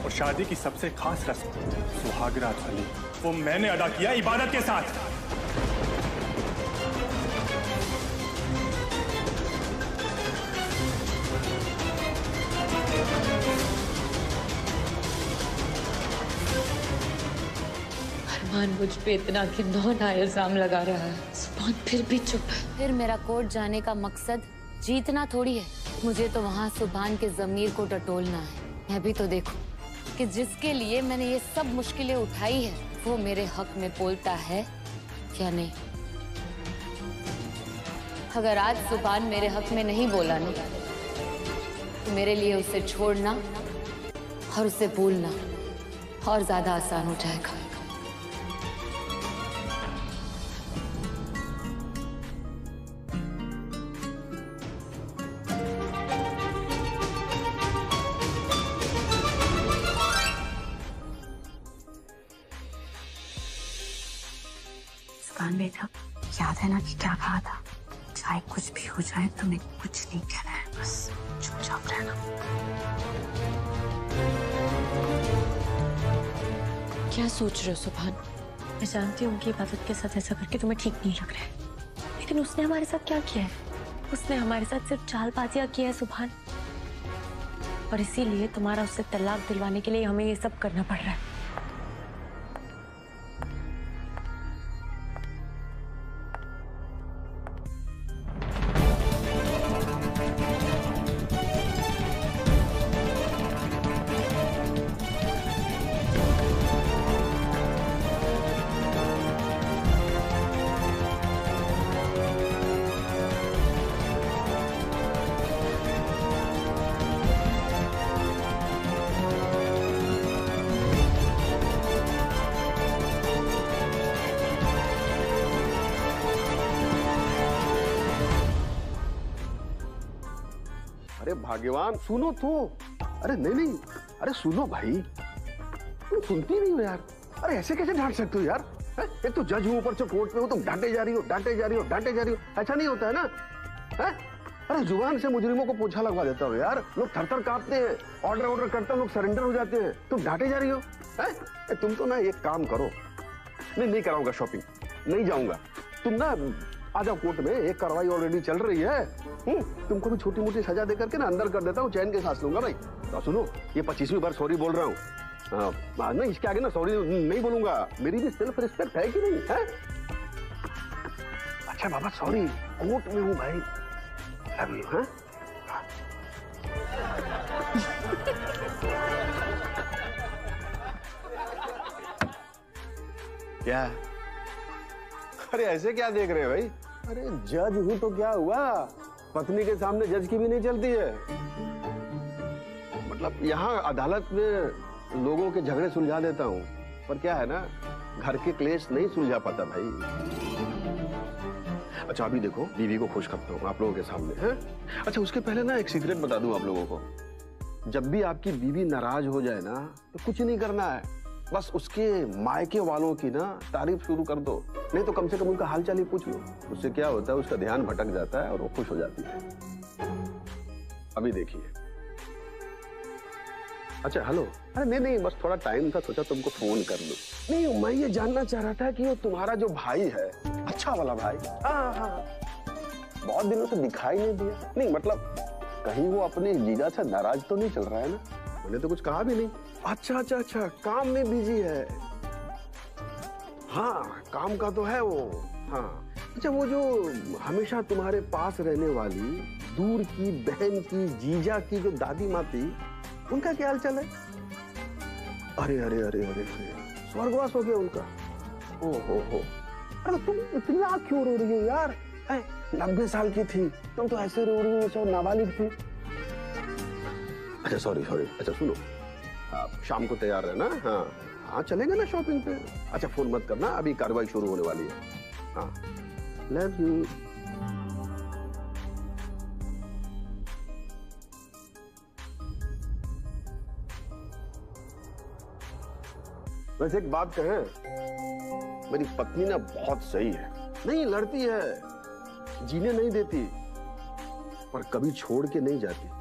और शादी की सबसे खास रस्म सुहागरात वाली वो मैंने अदा किया इबादत के साथ। अरमान मुझ पे इतना घिनौना इल्जाम लगा रहा है, सुभान फिर भी चुप है। फिर मेरा कोर्ट जाने का मकसद जीतना थोड़ी है, मुझे तो वहाँ सुभान के ज़मीर को टटोलना है। मैं भी तो देखूं कि जिसके लिए मैंने ये सब मुश्किलें उठाई है वो मेरे हक में बोलता है या नहीं। अगर आज सुभान मेरे हक में नहीं बोला ना तो मेरे लिए उसे छोड़ना और उसे भूलना और ज्यादा आसान हो जाएगा। बेटा याद है ना कि क्या कहा था, चाहे कुछ भी हो जाए तुम्हें कुछ नहीं कहना है, बस चुपचाप रहना। क्या सोच रहे हो सुभान? मैं जानती हूँ कि इबादत के साथ ऐसा करके तुम्हें ठीक नहीं लग रहा है, लेकिन उसने हमारे साथ क्या किया है? उसने हमारे साथ सिर्फ चालबाजियां किया है सुभान, और इसीलिए तुम्हारा उससे तलाक दिलवाने के लिए हमें ये सब करना पड़ रहा है। अरे भाग्यवान सुनो तो। अरे नहीं, अरे सुनो भाई, तुम सुनती नहीं हो यार। अरे ऐसे कैसे डांट सकते हो यार? एक तो जज हूं, ऊपर से कोर्ट में हो, तुम डांटे जा रही हो, डांटे जा रही हो, डांटे जा रही हो। ऐसा नहीं होता है ना? है? अरे जुबान से मुजरिमों को पोछा लगवा देता हो यार। लोग थर-थर कांपते हैं, ऑर्डर करते हैं, लोग सरेंडर हो जाते हैं, तुम डांटे जा रही हो। है? तुम तो ना एक काम करो, नहीं कराऊंगा शॉपिंग, नहीं जाऊंगा। तुम ना आ जाओ कोर्ट में, एक कार्रवाई ऑलरेडी चल रही है। तुमको भी छोटी मोटी सजा दे करके ना अंदर कर देता हूँ, चैन के सांस लूंगा भाई। तो सुनो, ये 25वीं बार सॉरी बोल रहा हूँ। नहीं, इसके आगे ना सॉरी नहीं बोलूंगा। मेरी भी सेल्फ रिस्पेक्ट है कि नहीं है? अच्छा बाबा सॉरी, कोर्ट में हूँ भाई। Love you. हाँ क्या? अरे ऐसे क्या देख रहे हो भाई? अरे जज हूं तो क्या हुआ, पत्नी के सामने जज की भी नहीं चलती है। मतलब यहाँ अदालत में लोगों के झगड़े सुलझा देता हूँ, पर क्या है ना, घर के क्लेश नहीं सुलझा पाता भाई। अच्छा अभी देखो, बीवी को खुश करता हूँ आप लोगों के सामने है। अच्छा उसके पहले ना एक सीक्रेट बता दूं आप लोगों को। जब भी आपकी बीवी नाराज हो जाए ना तो कुछ नहीं करना है, बस उसके मायके वालों की ना तारीफ शुरू कर दो, नहीं तो कम से कम उनका हालचाल ही पूछ लो। उससे क्या होता है, उसका ध्यान भटक जाता है और वो खुश हो जाती है। अभी देखिए। अच्छा हेलो। अरे नहीं, बस थोड़ा टाइम था, सोचा तुमको फोन कर लूं। नहीं, मैं ये जानना चाह रहा था कि वो तुम्हारा जो भाई है, अच्छा वाला भाई, हाँ, बहुत दिनों से दिखाई नहीं दिया। नहीं मतलब कहीं वो अपने जीजा से नाराज तो नहीं चल रहा है ना? मैंने तो कुछ कहा भी नहीं। अच्छा, काम में बिजी है। हाँ काम का तो है वो। हाँ अच्छा, वो जो हमेशा तुम्हारे पास रहने वाली दूर की बहन की जीजा की जो दादी माँ थी, उनका क्या हाल चाल है? अरे स्वर्गवास हो गया उनका। ओहो, अरे तुम इतनी आँख क्यों रो रही हो यार? 90 साल की थी, तुम तो ऐसे रो रही हो जैसे नाबालिग थी। अच्छा सॉरी। अच्छा सुनो, आप शाम को तैयार रहना। हाँ चलेंगे ना शॉपिंग पे। अच्छा फोन मत करना, अभी कार्रवाई शुरू होने वाली है। हाँ लव यू। वैसे एक बात कहें, मेरी पत्नी ना बहुत सही है। नहीं लड़ती है, जीने नहीं देती, पर कभी छोड़ के नहीं जाती।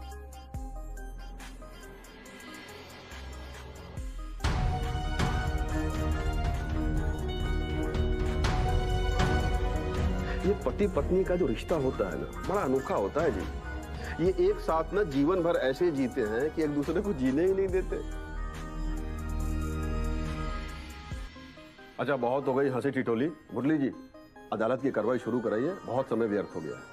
पति पत्नी का जो रिश्ता होता है ना, बड़ा अनोखा होता है जी। ये एक साथ ना जीवन भर ऐसे जीते हैं कि एक दूसरे को जीने ही नहीं देते। अच्छा, बहुत हो गई हंसी टिटोली। मुरली जी, अदालत की कार्रवाई शुरू कराइए, बहुत समय व्यर्थ हो गया है।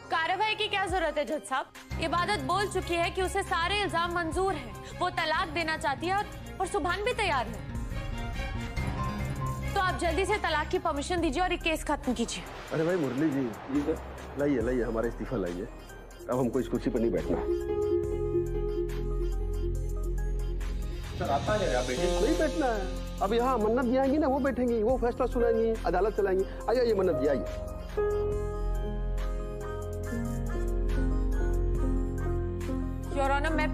कार्रवाई की क्या जरूरत है जज साहब? इबादत बोल चुकी है कि उसे सारे इल्जाम मंजूर हैं। वो तलाक देना चाहती है और सुभान भी तैयार है। तो आप जल्दी से तलाक की परमिशन दीजिए और ये केस खत्म कीजिए। अरे भाई मुरली जी, लाइए लाइए हमारा इस्तीफा लाइए। अब हमको इस कुर्सी पर नहीं बैठना। सर आता है आप बैठिए। नहीं बैठना है। अब यहाँ मन्नत जी आएंगी ना, वो बैठेंगी, वो फैसला सुनाएंगी, अदालत चलाएंगी। आइए मन्नत जी, आइए। योर ऑनर, मैं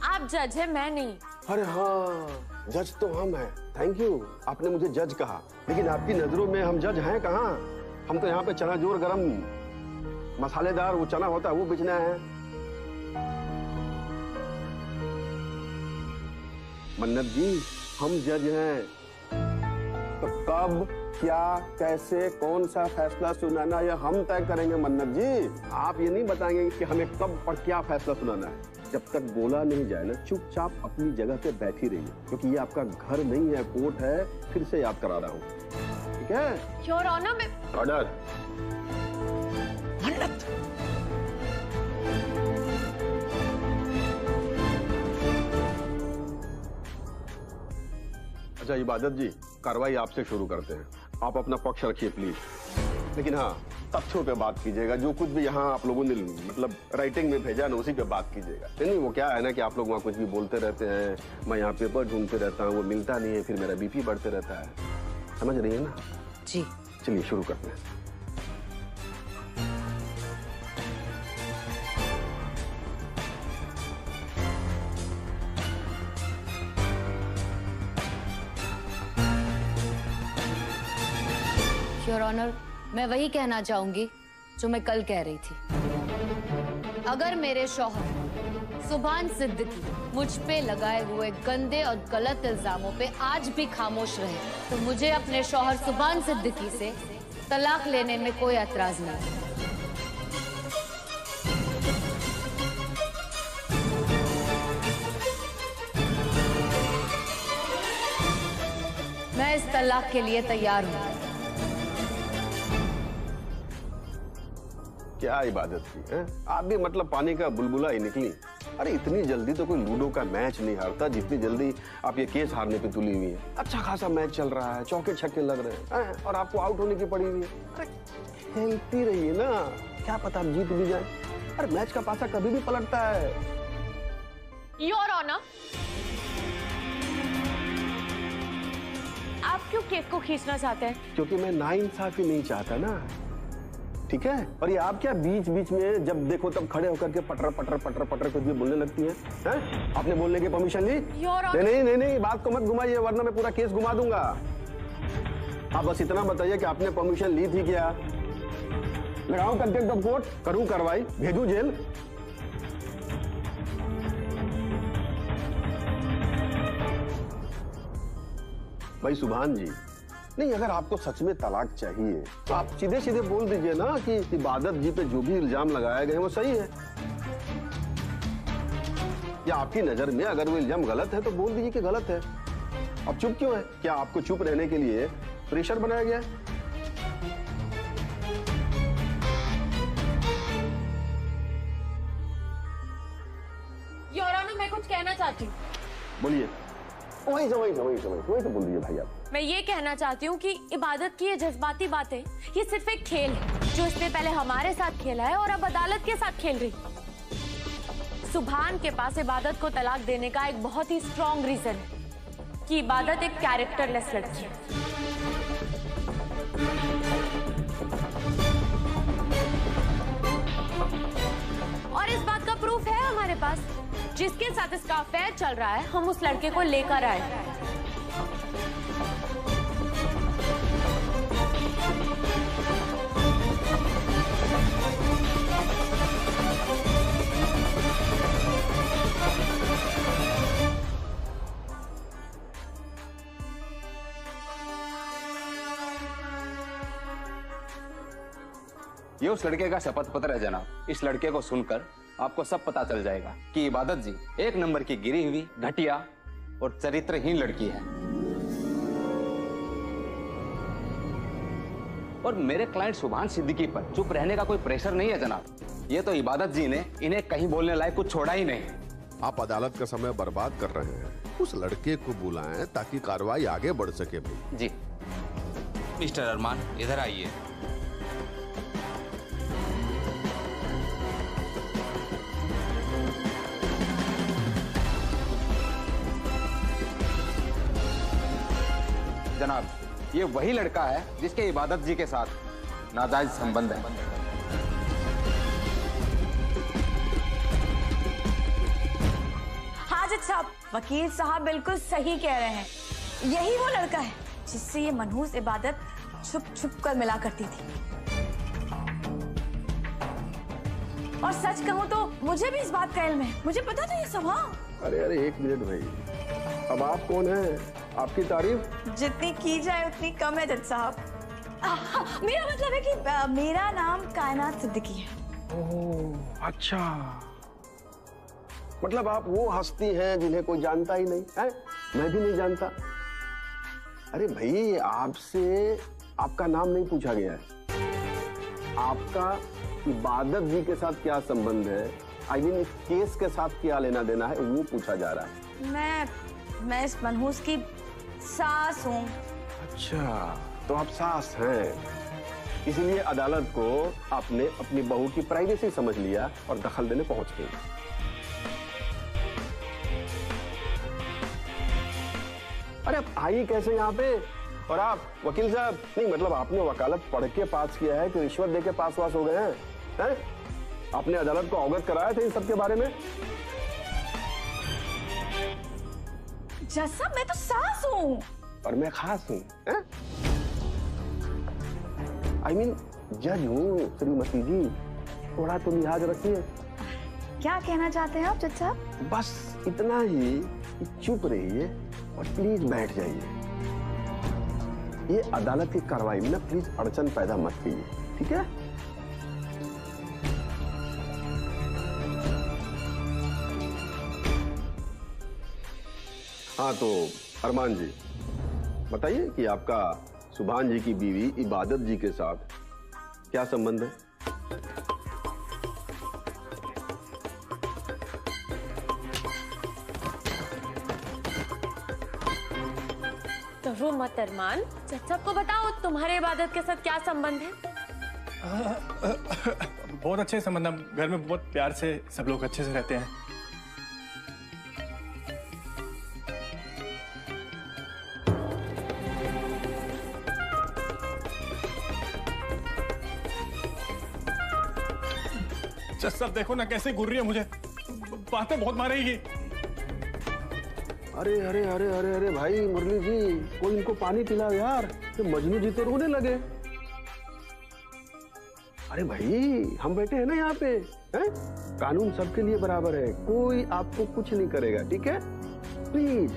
आप जज है, मैं नहीं। अरे हाँ, जज तो हम हैं। थैंक यू, आपने मुझे जज कहा, लेकिन आपकी नजरों में हम जज हैं कहाँ? हम तो यहाँ पे चना जोर गरम मसालेदार वो चना होता है वो बेचना है। मन्नत जी, हम जज हैं, तो कब, क्या, कैसे, कौन सा फैसला सुनाना यह हम तय करेंगे। मन्नत जी, आप ये नहीं बताएंगे कि हमें कब और क्या फैसला सुनाना है। जब तक बोला नहीं जाए ना, चुपचाप अपनी जगह पे बैठी रहिए, क्योंकि ये आपका घर नहीं है, कोर्ट है। फिर से याद करा रहा हूँ, ठीक है? योर ऑनर, मैं ऑर्डर। मन्नत, अच्छा इबादत जी, कार्रवाई आपसे शुरू करते हैं। आप अपना पक्ष रखिए प्लीज, लेकिन हाँ, तथ्यों पे बात कीजिएगा। जो कुछ भी यहाँ आप लोगों ने मतलब राइटिंग में भेजा ना, उसी पे बात कीजिएगा। नहीं, वो क्या है ना कि आप लोग वहाँ कुछ भी बोलते रहते हैं, मैं यहाँ पेपर ढूंढते रहता हूँ, वो मिलता नहीं है, फिर मेरा बीपी बढ़ते रहता है। समझ रही है ना जी? चलिए शुरू करते हैं। योर ऑनर, मैं वही कहना चाहूंगी जो मैं कल कह रही थी। अगर मेरे शौहर सुभान सिद्दीकी मुझ पे लगाए हुए गंदे और गलत इल्जामों पे आज भी खामोश रहे, तो मुझे अपने शौहर सुभान सिद्दीकी से तलाक लेने में कोई एतराज नहीं। मैं इस तलाक के लिए तैयार हूँ। क्या इबादत की है? आप भी मतलब पानी का बुलबुला ही निकली। अरे इतनी जल्दी तो कोई लूडो का मैच नहीं हारता जितनी जल्दी आप ये केस हारने पे तुली हुई है। अच्छा खासा मैच चल रहा है, चौके छक्के लग रहे हैं, और आपको आउट होने की पड़ी हुई है। अरे खेलती रहिए ना, क्या पता आप जीत भी जाए। अरे मैच का पासा कभी भी पलटता है। योर ऑनर, आप क्यों केस को खींचना चाहते हैं? क्योंकि मैं नाइंसाफी नहीं चाहता ना, ठीक है? और ये आप क्या बीच बीच में जब देखो तब खड़े होकर के पटर पटर पटर पटर कुछ भी बोलने लगती हैं? आपने बोलने की परमिशन ली? नहीं, बात को मत घुमाइए, वरना मैं पूरा केस घुमा दूंगा। आप बस इतना बताइए कि आपने परमिशन ली थी क्या? लगाऊं कंटेम्प्ट ऑफ कोर्ट, करूं कार्रवाई, भेजूं जेल? भाई सुभान जी, नहीं, अगर आपको सच में तलाक चाहिए तो आप सीधे सीधे बोल दीजिए ना कि इबादत जी पे जो भी इल्जाम लगाए गए वो सही है। या आपकी नजर में अगर वो इल्जाम गलत है तो बोल दीजिए कि गलत है। अब चुप क्यों है? क्या आपको चुप रहने के लिए प्रेशर बनाया गया है? योर ऑनर, मैं कुछ कहना चाहती हूँ। बोलिए। वही तो बोल दीजिए भाई आप। मैं ये कहना चाहती हूँ कि इबादत की ये जज्बाती बातें, ये सिर्फ एक खेल है जो इसने पहले हमारे साथ खेला है और अब अदालत के साथ खेल रही। सुभान के पास इबादत को तलाक देने का एक बहुत ही स्ट्रॉन्ग रीजन है कि इबादत एक कैरेक्टरलेस लड़की है। और इस बात का प्रूफ है हमारे पास। जिसके साथ इसका अफेयर चल रहा है, हम उस लड़के को लेकर आए। ये उस लड़के का शपथ पत्र है जनाब। इस लड़के को सुनकर आपको सब पता चल जाएगा कि इबादत जी एक नंबर की गिरी हुई, घटिया और चरित्रहीन लड़की है। और मेरे क्लाइंट सुभान सिद्दीकी पर चुप रहने का कोई प्रेशर नहीं है जनाब। ये तो इबादत जी ने इन्हें कहीं बोलने लायक कुछ छोड़ा ही नहीं। आप अदालत का समय बर्बाद कर रहे हैं। उस लड़के को बुलाएं ताकि कार्रवाई आगे बढ़ सके भाई। जी मिस्टर अरमान, इधर आइए। जनाब, ये वही लड़का है जिसके इबादत जी के साथ नाजायज संबंध है। हाँ जज साहब, वकील साहब बिल्कुल सही कह रहे हैं। यही वो लड़का है जिससे ये मनहूस इबादत छुप छुप कर मिला करती थी। और सच कहूँ तो मुझे भी इस बात का इल्म है। मुझे पता था ये सब। हाँ अरे अरे एक मिनट भाई, अब आप कौन हैं? आपकी तारीफ जितनी की जाए उतनी कम है जज साहब। मेरा मतलब है कि मेरा नाम कायनात सिद्दीकी है। ओह अच्छा, मतलब आप वो हस्ती हैं जिन्हें कोई जानता ही नहीं है? मैं भी नहीं जानता। अरे भाई, आपसे आपका नाम नहीं पूछा गया है। आपका इबादत जी के साथ क्या संबंध है, आई मीन इस केस के साथ क्या लेना देना है, वो पूछा जा रहा है। मैं इस मनहूस की सास हूँ। अच्छा, तो आप सास हैं, इसीलिए अदालत को आपने अपनी बहू की प्राइवेसी समझ लिया और दखल देने पहुंच गए। अरे आप आई कैसे यहाँ पे? और आप वकील साहब, नहीं मतलब आपने वकालत पढ़ के पास किया है कि रिश्वत देके पास वास हो गए हैं? आपने अदालत को अवगत कराया था इन सब के बारे में? जज साहब, मैं तो सास हूँ और मैं खास हूँ। आई मीन जज हूँ श्रीमती जी, थोड़ा तो लिहाज रखिए। क्या कहना चाहते हैं आप जज साहब? बस इतना ही, चुप रहिए और प्लीज बैठ जाइए। ये अदालत की कार्रवाई में ना प्लीज अड़चन पैदा मत कीजिए, ठीक है? हाँ तो अरमान जी बताइए कि आपका सुभान जी की बीवी इबादत जी के साथ क्या संबंध है? तो रो मत अरमान, जज साहब को बताओ तुम्हारे इबादत के साथ क्या संबंध है? बहुत अच्छे संबंध है, घर में बहुत प्यार से सब लोग अच्छे से रहते हैं। सब देखो ना कैसे घूर रही है, मुझे बातें बहुत मारेगी। अरे अरे अरे अरे अरे भाई मुरली जी, कोई इनको पानी पिलाओ यार, तो मजनू जी तो रोने लगे। अरे भाई हम बैठे हैं ना यहाँ पे, हैं? कानून सबके लिए बराबर है, कोई आपको कुछ नहीं करेगा, ठीक है? प्लीज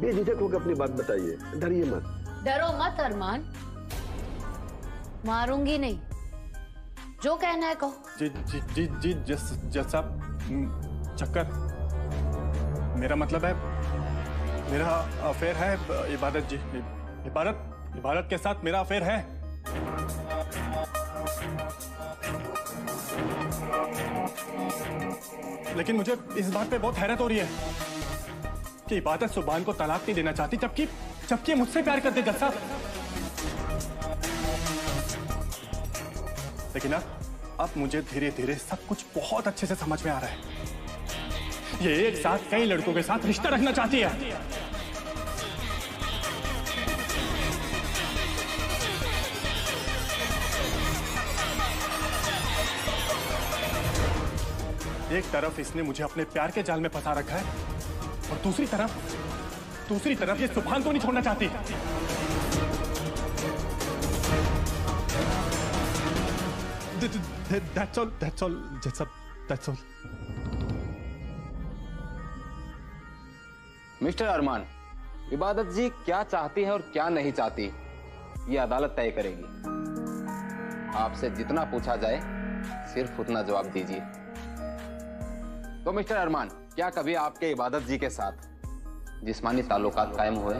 बेझिझक होकर अपनी बात बताइए, डरिए मत। डरो मत अरमान, मारूंगी नहीं, जो कहना है कहो। जी जी जी जी जज साहब, चक्कर, मेरा मतलब है मेरा अफेयर है इबादत जी, इबादत के साथ मेरा अफेयर है। लेकिन मुझे इस बात पे बहुत हैरत हो रही है कि इबादत सुभान को तलाक नहीं देना चाहती, जबकि मुझसे प्यार करते जज साहब। लेकिन अब मुझे धीरे धीरे सब कुछ बहुत अच्छे से समझ में आ रहा है। ये एक साथ कई लड़कों के साथ रिश्ता रखना चाहती है। एक तरफ इसने मुझे अपने प्यार के जाल में फंसा रखा है और दूसरी तरफ ये सुभान को नहीं छोड़ना चाहती। That's all, just that's all. Mister Arman, Ibadat ji क्या चाहती है और क्या नहीं चाहती, ये अदालत तय करेगी। आपसे जितना पूछा जाए सिर्फ उतना जवाब दीजिए। तो मिस्टर अरमान, क्या कभी आपके इबादत जी के साथ जिस्मानी ताल्लुकात कायम हुए?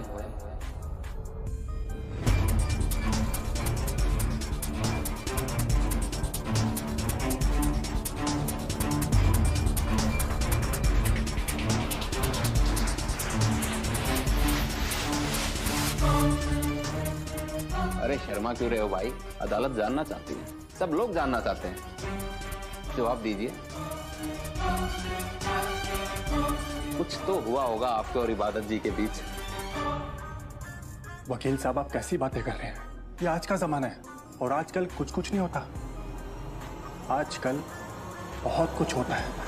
अरे शर्मा क्यों रहे हो भाई? अदालत जानना चाहती है, सब लोग जानना चाहते हैं। जवाब दीजिए। कुछ तो हुआ होगा आपके और इबादत जी के बीच। वकील साहब, आप कैसी बातें कर रहे हैं? ये आज का जमाना है और आजकल कुछ नहीं होता। आजकल बहुत कुछ होता है।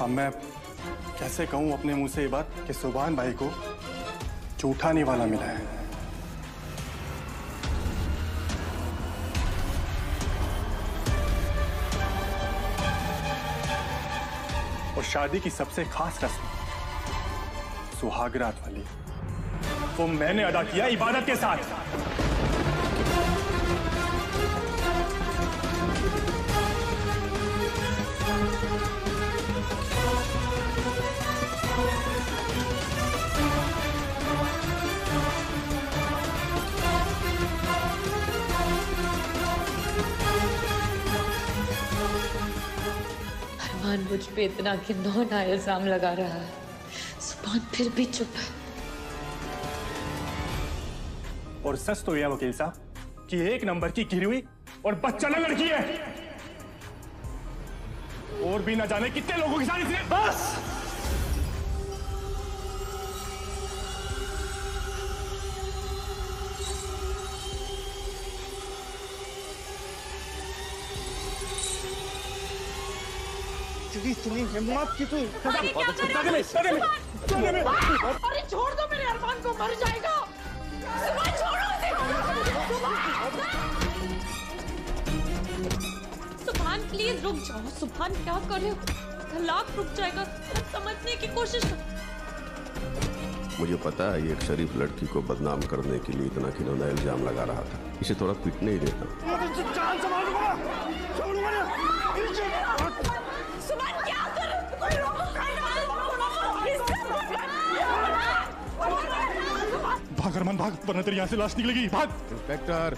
अब मैं कैसे कहूं अपने मुंह से ये बात कि सुभान भाई को झूठा निवाला मिला है। और शादी की सबसे खास रस्म सुहागरात वाली वो मैंने अदा किया इबादत के साथ। अरमान मुझ पे इतना घिनौना इल्जाम लगा रहा है, सुभान फिर भी चुप है। और सच तो यह वकील साहब कि एक नंबर की गिरी हुई और बच्चा लड़की है। और भी न जाने कितने लोगों के साथ इसने बस। इतनी हिम्मत की तू। अरे छोड़ दो मेरे अरमान को, मर जाएगा। छोड़ो सुभान, प्लीज रुक जाओ। सुभान क्या कर रहे हो? तलाक रुक जाएगा, समझने की कोशिश कर। मुझे पता है ये एक शरीफ लड़की को बदनाम करने के लिए इतना घिनौना इल्जाम लगा रहा था। इसे थोड़ा पिटने ही देता। भाग अरमान भाग, वरना तेरी यहाँ से लाश निकलेगी। भाग। इंस्पेक्टर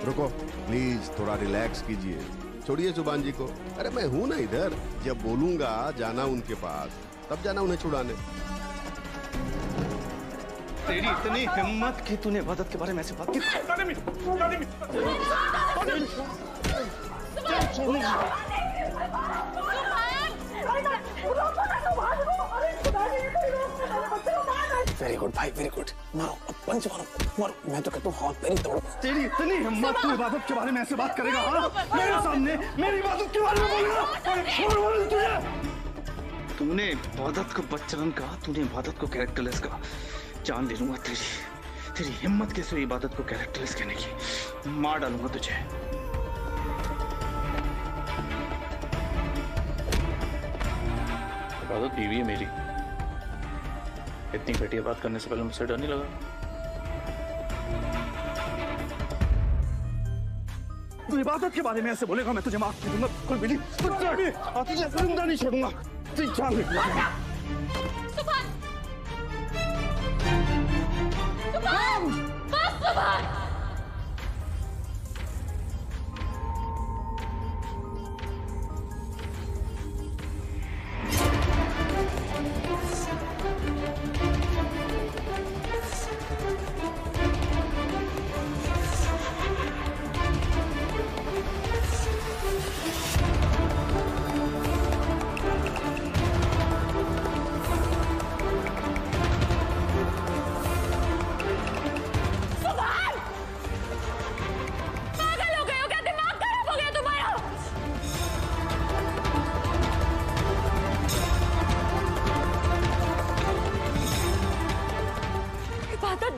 रुको प्लीज, थोड़ा रिलैक्स कीजिए। छोड़िए सुभान जी को। अरे मैं हूं ना इधर, जब बोलूंगा जाना उनके पास तब जाना उन्हें छुड़ाने। तेरी इतनी हिम्मत कि तूने इबादत के बारे में ऐसे बात की। वेरी गुड भाई, वेरी गुड। मारो अब पंच मारो, मारो। मैं तो कहता हूँ हाथ पैर ही तोड़ो। तेरी इतनी हिम्मत, तू इबादत के बारे में ऐसे बात करेगा? हाँ, मेरे सामने मेरी इबादत के बारे में बोलेगा? तुझे तूने इबादत को बच्चन कहा, तूने इबादत को कैरेक्टरलेस कहा। जान ले लूंगा तेरी हिम्मत कैसे हुई इबादत को कैरेक्टरलेस कहने की। मार डालूंगा तुझे। इबादत बीवी है मेरी, इतनी घटिया बात करने से पहले मुझसे डर नहीं लगा? तू इबादत के बारे में ऐसे बोलेगा मैं तुझे माफ नहीं दूंगा। कोई मिली तुझे जिंदा नहीं छोड़ूंगा। तुझे जान ले। सुभान, सुभान, बस सुभान।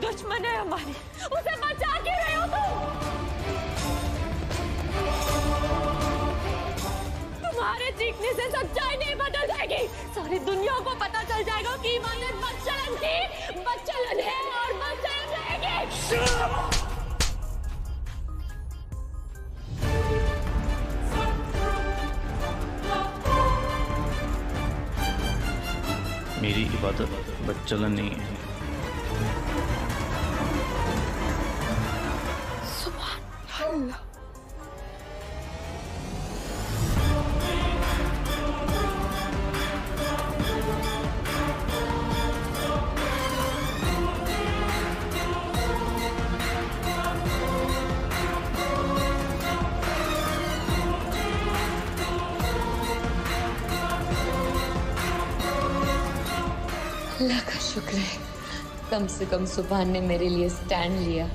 दुश्मन है हमारी, उसे बचा के चीखने से सच्चाई नहीं बदल जाएगी। सारी दुनिया को पता चल जाएगा कि इबादत बदचलन थी, बदचलन है और बदचलन रहेगी। मेरी इबादत बदचलन नहीं है। सुभान अल्लाह। अल्लाह का शुक्र है, कम से कम सुभान ने मेरे लिए स्टैंड लिया।